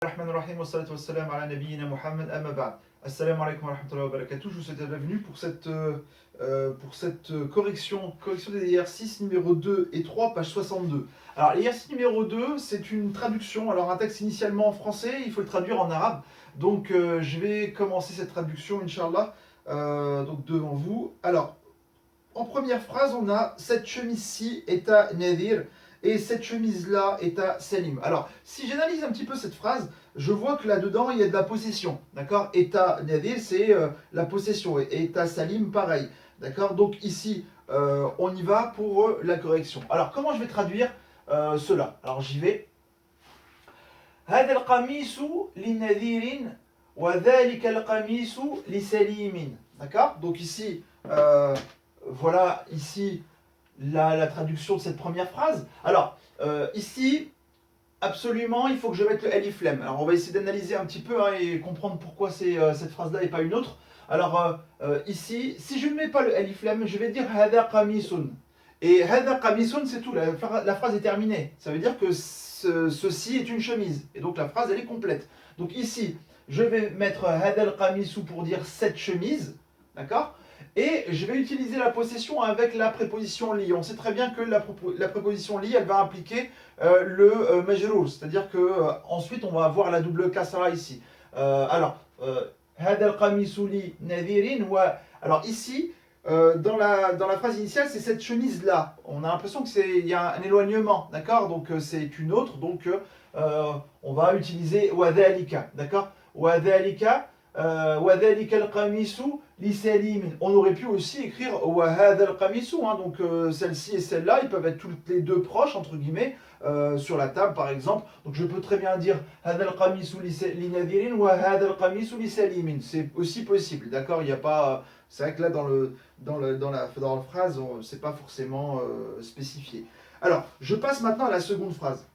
Rahman Rahim wa salatu wa salam ala nabiyyina Muhammad amma ba'd. Assalamu alaikum wa rahmatullahi wa barakatuh. Je vous souhaite la bienvenue pour cette correction des exercices numéro 2 et 3, page 62. Alors, l'exercice numéro 2, c'est une traduction. Alors, un texte initialement en français, il faut le traduire en arabe. Donc, je vais commencer cette traduction, Inch'Allah, donc devant vous. Alors, en première phrase, on a cette chemise-ci est à Nadir et cette chemise-là est à Salim. Alors, si j'analyse un petit peu cette phrase, je vois que là-dedans, il y a de la possession. D'accord? Eta Nadir, c'est la possession. Et Eta Salim, pareil. D'accord? Donc ici, on y va pour la correction. Alors, comment je vais traduire cela? Alors, j'y vais. هذا القميص لنذير وذلك القميص لسليم. D'accord? Donc ici, voilà ici la traduction de cette première phrase. Alors, ici, absolument, il faut que je mette le alif lam. Alors, on va essayer d'analyser un petit peu et comprendre pourquoi c'est cette phrase-là et pas une autre. Alors, ici, si je ne mets pas le alif lam, je vais dire hada qamisun. Et hada qamisun, c'est tout. La phrase est terminée. Ça veut dire que ceci est une chemise. Et donc, la phrase, elle est complète. Donc, ici, je vais mettre hada qamisu pour dire cette chemise. D'accord? Et je vais utiliser la possession avec la préposition li. On sait très bien que la préposition li, elle va impliquer le majrour, c'est-à-dire que ensuite on va avoir la double kasra ici. Alors, hada al-qamisu li nadhirin wa. Alors ici, dans la phrase initiale, c'est cette chemise là. On a l'impression qu'il y a un éloignement, d'accord? Donc c'est une autre. Donc on va utiliser wa dhalika, d'accord? Wa dhalika. وَذَلِكَ الْقَمِيسُ لِسَلِيمٍ. On aurait pu aussi écrire وَهَذَا الْقَمِيسُ, donc celle-ci et celle-là, ils peuvent être toutes les deux proches, entre guillemets, sur la table par exemple. Donc je peux très bien dire هَذَا الْقَمِيسُ لِنَذِيرٍ وَهَذَا الْقَمِيسُ لِسَلِيمٍ. C'est aussi possible, d'accord? Il n'y a pas. C'est vrai que là, dans la phrase, c'est pas forcément spécifié. Alors, je passe maintenant à la seconde phrase.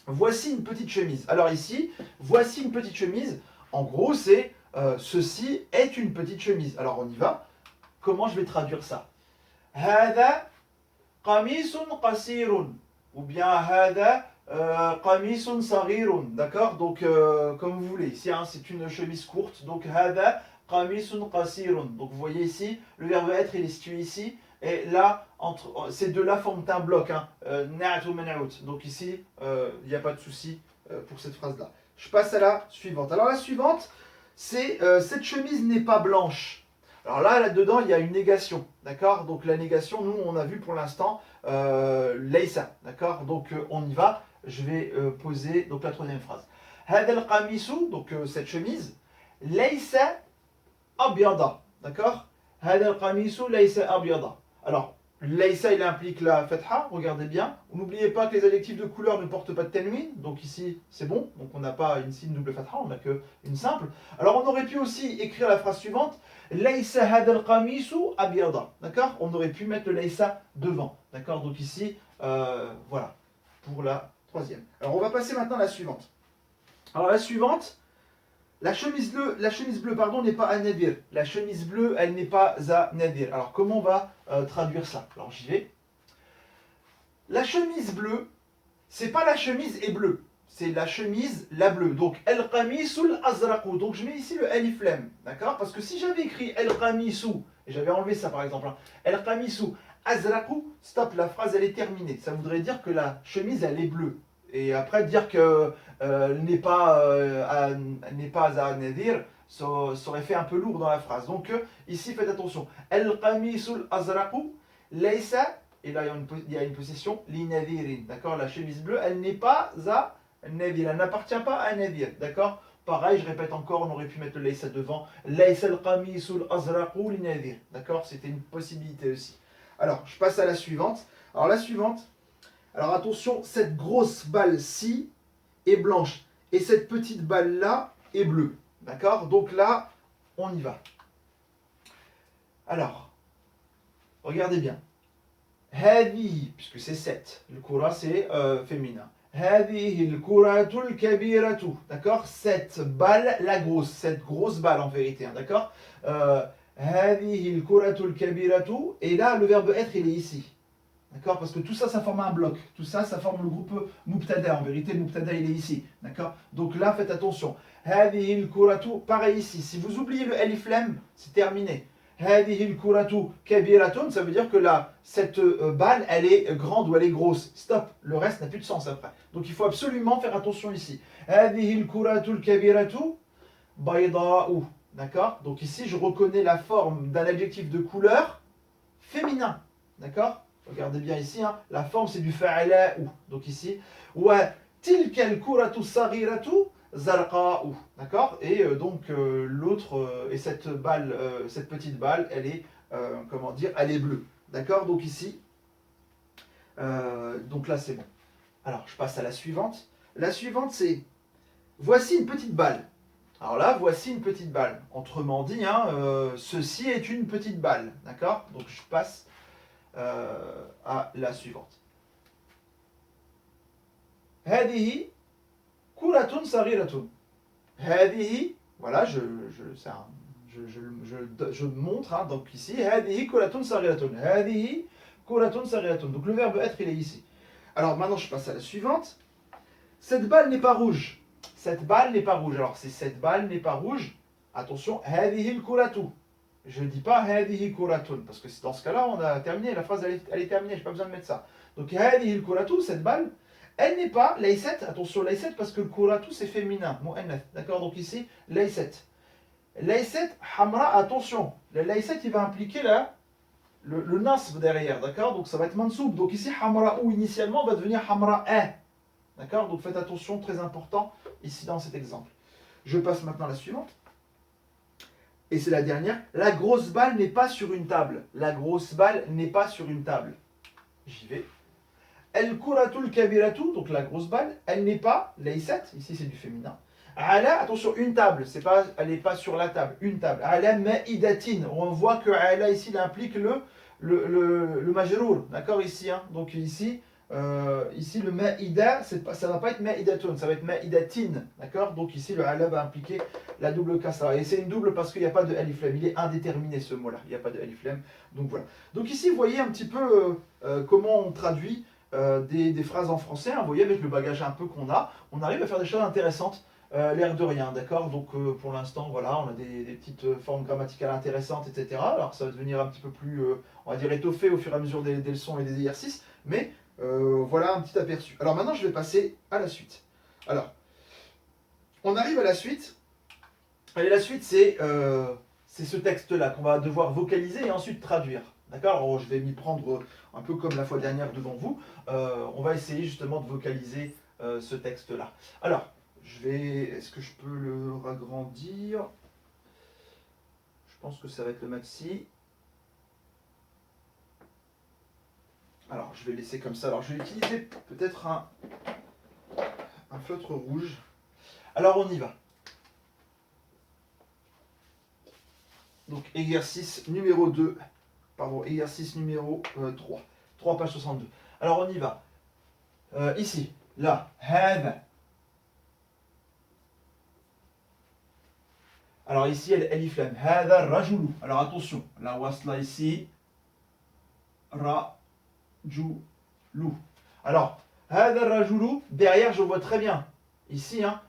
Voici une petite chemise. Alors ici, voici une petite chemise. En gros, c'est ceci est une petite chemise. Alors on y va. Comment je vais traduire ça? هذا قميص قصير ou bien هذا قميص صغير. D'accord? Donc comme vous voulez. Ici, hein, c'est une chemise courte. Donc هذا قميص قصير. Donc vous voyez ici, le verbe être il est situé ici. Et là, ces deux-là forment un bloc. Hein, na'at ou man'out. Donc ici, il n'y a pas de souci pour cette phrase-là. Je passe à la suivante. Alors la suivante, c'est cette chemise n'est pas blanche. Alors là-dedans, il y a une négation. D'accord? Donc la négation, nous, on a vu pour l'instant Laysa. D'accord? Donc on y va. Je vais poser donc la troisième phrase. هذا القميص, donc cette chemise, ليس أبيض. D'accord? هذا القميص ليس أبيض. Alors, Laysa, il implique la fatha, regardez bien. N'oubliez pas que les adjectifs de couleur ne portent pas de tanwin, donc ici c'est bon, donc on n'a pas une double fatha, on n'a qu'une simple. Alors on aurait pu aussi écrire la phrase suivante, Laysa hada al-qamisu abyada, d'accord? On aurait pu mettre le Laysa devant, d'accord? Donc ici, voilà, pour la troisième. Alors on va passer maintenant à la suivante. Alors la suivante, la chemise bleue, pardon, n'est pas à nadir. La chemise bleue, elle n'est pas à nadir. Alors, comment on va traduire ça? Alors, j'y vais. La chemise bleue, c'est pas la chemise est bleue. C'est la chemise, la bleue. Donc, el qamisul azraqu. Donc, je mets ici le alif lam. D'accord? Parce que si j'avais écrit el qamisu, et j'avais enlevé ça par exemple, hein, el qamisu azraqu, stop, la phrase elle est terminée. Ça voudrait dire que la chemise elle est bleue. Et après dire que n'est pas à nadir, ça aurait fait un peu lourd dans la phrase. Donc ici faites attention. El qamisul azraqu laysa, et là il y a une possession li nadirin. D'accord? La chemise bleue, elle n'est pas à nadir, elle n'appartient pas à nadir. D'accord? Pareil, je répète encore, on aurait pu mettre le laysa devant. Laysa el qamisul azraqu li nadir. D'accord? C'était une possibilité aussi. Alors, je passe à la suivante. Alors la suivante. Alors attention, cette grosse balle-ci est blanche et cette petite balle-là est bleue. D'accord? Donc là, on y va. Alors, regardez bien. هذه, puisque c'est 7. Le kura, c'est féminin. هذه الكرة الكبيرة. D'accord? Cette balle, la grosse. Cette grosse balle en vérité. Hein, d'accord? هذه الكرة الكبيرة. Et là, le verbe être, il est ici. D'accord? Parce que tout ça, ça forme un bloc. Tout ça, ça forme le groupe Mubtada. En vérité, le Mubtada, il est ici. D'accord? Donc là, faites attention. هذه الكرة, pareil ici. Si vous oubliez le alif lam, c'est terminé. هذه الكرة كبيرة, ça veut dire que là, cette balle, elle est grande ou elle est grosse. Stop. Le reste n'a plus de sens après. Donc il faut absolument faire attention ici. هذه الكرة الكبيرة بيضاء. D'accord? Donc ici, je reconnais la forme d'un adjectif de couleur féminin. D'accord? Regardez bien ici, hein, la forme c'est du fa'ala ou. Donc ici, wa tilka al-kuratu saghiratu zarqa'u. D'accord? Et donc l'autre, et cette balle, cette petite balle, elle est, comment dire, elle est bleue. D'accord? Donc ici, donc là c'est bon. Alors je passe à la suivante. La suivante c'est, voici une petite balle. Alors là, voici une petite balle. Autrement dit, hein, ceci est une petite balle. D'accord? Donc je passe à la suivante. هذه كرة صغيرة. هذه, voilà, je montre, hein, donc ici, هذه كرة صغيرة. هذه كرة صغيرة. Donc le verbe être, il est ici. Alors maintenant, je passe à la suivante. Cette balle n'est pas rouge. Cette balle n'est pas rouge. Alors, si cette balle n'est pas rouge, attention, هذه الكرة. Je ne dis pas هذه كرة, parce que dans ce cas-là, on a terminé, la phrase elle est terminée, je n'ai pas besoin de mettre ça. Donc هذه الكرة, cette balle, elle n'est pas ليست, attention ليست, parce que le كرة c'est féminin, مؤنث, d'accord? Donc ici, ليست. ليست حمراء, attention, le ليست il va impliquer là, le nasb derrière, d'accord? Donc ça va être mansoub, donc ici حمراء ou initialement va devenir حمراء. D'accord? Donc faites attention, très important, ici dans cet exemple. Je passe maintenant à la suivante. Et c'est la dernière. La grosse balle n'est pas sur une table. La grosse balle n'est pas sur une table. J'y vais. El kuratul kabiratu, donc la grosse balle, elle n'est pas, laysat, ici c'est du féminin. Ala, attention, une table, c'est pas, elle n'est pas sur la table, une table. Ala ma'idatin, on voit que ala ici, il implique le majrour, d'accord, ici, hein. Donc ici, ici le ma'ida, ça ne va pas être ma'idatun, ça va être ma'idatin, d'accord. Donc ici, le ala va impliquer la double kasra. Et c'est une double parce qu'il n'y a pas de alif lam, il est indéterminé ce mot-là, il n'y a pas de alif lam, donc voilà. Donc ici, vous voyez un petit peu comment on traduit des phrases en français, hein. Vous voyez, avec le bagage un peu qu'on a, on arrive à faire des choses intéressantes, l'air de rien, d'accord. Donc pour l'instant, voilà, on a des petites formes grammaticales intéressantes, etc. Alors ça va devenir un petit peu plus, on va dire, étoffé au fur et à mesure des leçons et des exercices, mais voilà un petit aperçu. Alors maintenant, je vais passer à la suite. Alors, on arrive à la suite. Et la suite, c'est ce texte-là qu'on va devoir vocaliser et ensuite traduire. D'accord? Alors, je vais m'y prendre un peu comme la fois dernière devant vous. On va essayer justement de vocaliser ce texte-là. Alors, est-ce que je peux le ragrandir? Je pense que ça va être le maxi. Alors, je vais laisser comme ça. Alors, je vais utiliser peut-être un feutre rouge. Alors, on y va. Donc, exercice numéro 2. Pardon, exercice numéro 3. 3 page 62. Alors, on y va. Ici, là, هذا. Alors ici, alif lam. هذا الرجل. Alors attention, la wasla ici. رجل. Alors, هذا الرجل, derrière, je vois très bien. Ici, hein,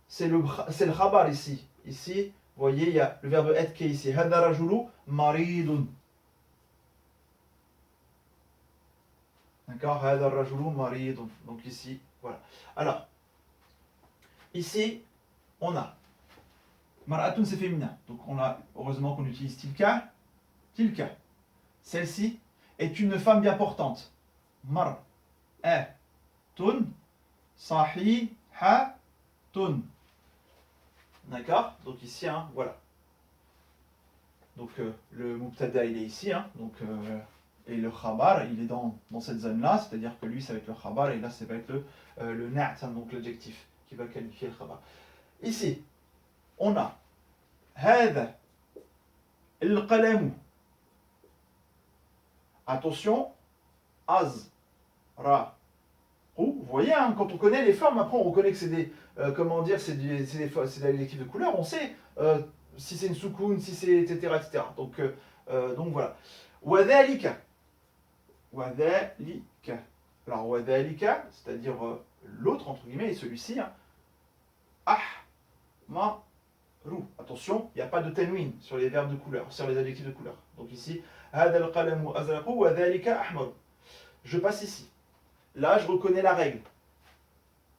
c'est le khabar ici. Ici, vous voyez, il y a le verbe être qui est ici. هذا الرجل مريض. D'accord? هذا الرجل مريض. Donc ici, voilà. Alors, ici, on a Mar'atun, c'est féminin. Donc on a, heureusement qu'on utilise tilka. Tilka. Celle-ci est une femme bien portante. Mar'atun sahihatun. D'accord? Donc ici, hein, voilà. Donc le mubtada, il est ici. Hein, donc, et le khabar, il est dans cette zone-là. C'est-à-dire que lui, ça va être le khabar. Et là, ça va être le na'at, hein, donc l'adjectif qui va qualifier le khabar. Ici, on a هذا القلم. Attention, azra. Vous voyez, hein, quand on connaît les formes, après on reconnaît que c'est des, comment dire, c'est des adjectifs de couleur. On sait si c'est une soukoun, si c'est etc., etc. Donc voilà. وذلك. wadhalika. Alors, wadhalika, c'est-à-dire l'autre, entre guillemets, et celui-ci, hein, ahmaru. Attention, il n'y a pas de tanwin sur les verbes de couleur, sur les adjectifs de couleur. Donc ici, hada al-qalamu azraqu wadhalika ahmaru. Je passe ici. Là, je reconnais la règle.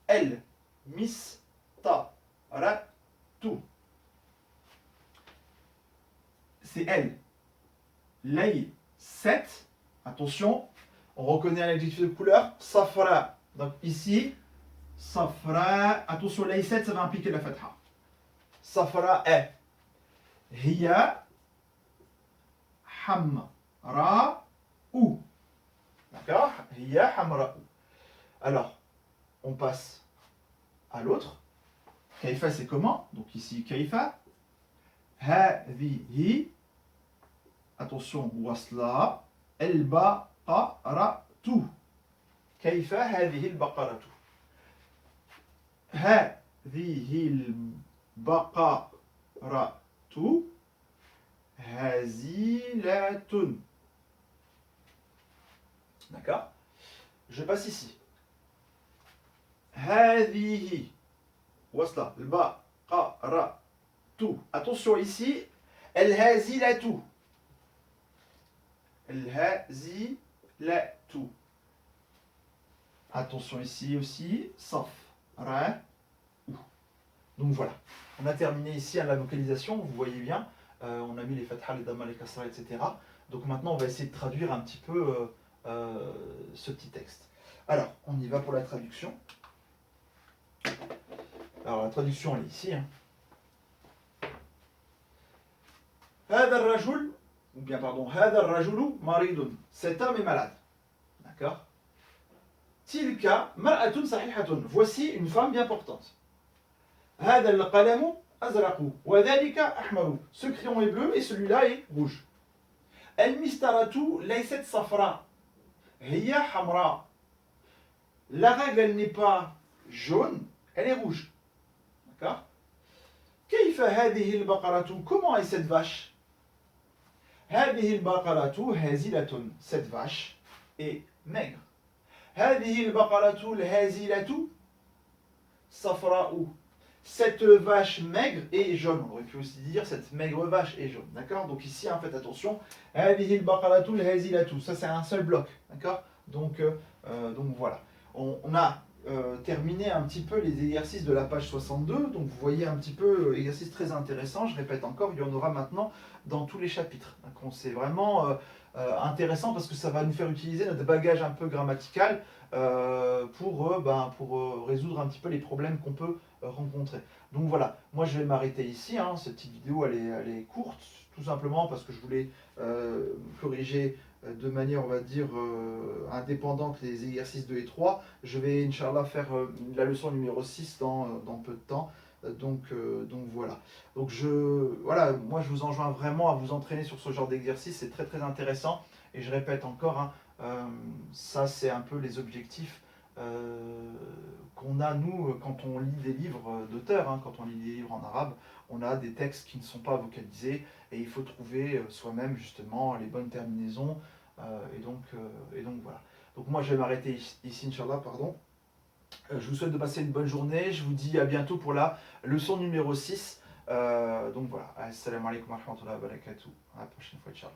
El, mis, ta, ra, tu. C'est elle. Lay, 7. Attention, on reconnaît un adjectif de couleur. Safra. Donc ici, safra. Attention, lay 7, ça va impliquer la fatha. Safra est. Hiya, hamra, ou. D'accord? Hiya, hamra, ou. Alors, on passe à l'autre. Kaifa, c'est comment? Donc ici, kaifa. Hadihi. Attention, wasla. El-baqaratu. Kaifa hadihi el-baqaratu. Hadihi el-baqaratu. Hazilatun. D'accord? Je passe ici. Hadihi. Wasla. El-baqaratu. Attention ici. El-hazilatu. El-hazilatu. Attention ici aussi. Saf. Ra. Ou. Donc voilà. On a terminé ici à la vocalisation. Vous voyez bien. On a mis les fathas, les damma, les kasra, etc. Donc maintenant, on va essayer de traduire un petit peu ce petit texte. Alors, on y va pour la traduction. Alors, la traduction, elle est ici. هذا الرجل, ou bien pardon, هذا الرجل مريض. Cet homme est malade. D'accord? تلك مرأة صحيحة. Voici une femme bien portante. هذا القلم أزرق وذلك أحمر. Ce crayon est bleu et celui-là est rouge. المسطرة ليست صفراء هي حمراء. La règle, elle n'est pas jaune, elle est rouge. D'accord? كيف هذه البقرة? Comment est cette vache? هذه البقرة هازلة. Cette vache est maigre. هذه البقرة الهازلة صفراء. Cette vache maigre est jaune. On aurait pu aussi dire cette maigre vache est jaune. D'accord? Donc ici, faites attention. هذه البقرة الهازلة. Ça, c'est un seul bloc. D'accord? Donc voilà. On a terminé un petit peu les exercices de la page 62. Donc vous voyez un petit peu exercice très intéressant. Je répète encore, il y en aura maintenant dans tous les chapitres. Donc c'est vraiment intéressant parce que ça va nous faire utiliser notre bagage un peu grammatical pour résoudre un petit peu les problèmes qu'on peut rencontrer. Donc voilà, moi je vais m'arrêter ici. Cette petite vidéo elle est courte, tout simplement parce que je voulais corriger de manière, on va dire, indépendante les exercices 2 et 3. Je vais, Inch'Allah, faire la leçon numéro 6 dans peu de temps. Donc voilà. Donc voilà, moi je vous enjoins vraiment à vous entraîner sur ce genre d'exercice. C'est très très intéressant. Et je répète encore, ça c'est un peu les objectifs qu'on a nous quand on lit des livres d'auteurs. Quand on lit des livres en arabe, on a des textes qui ne sont pas vocalisés et il faut trouver soi-même justement les bonnes terminaisons et donc voilà. Donc moi je vais m'arrêter ici, Inch'Allah, pardon. Je vous souhaite de passer une bonne journée. Je vous dis à bientôt pour la leçon numéro 6. Donc voilà. Assalamu alaikum wa rahmatullahi wa barakatuh. À la prochaine fois, Inch'Allah.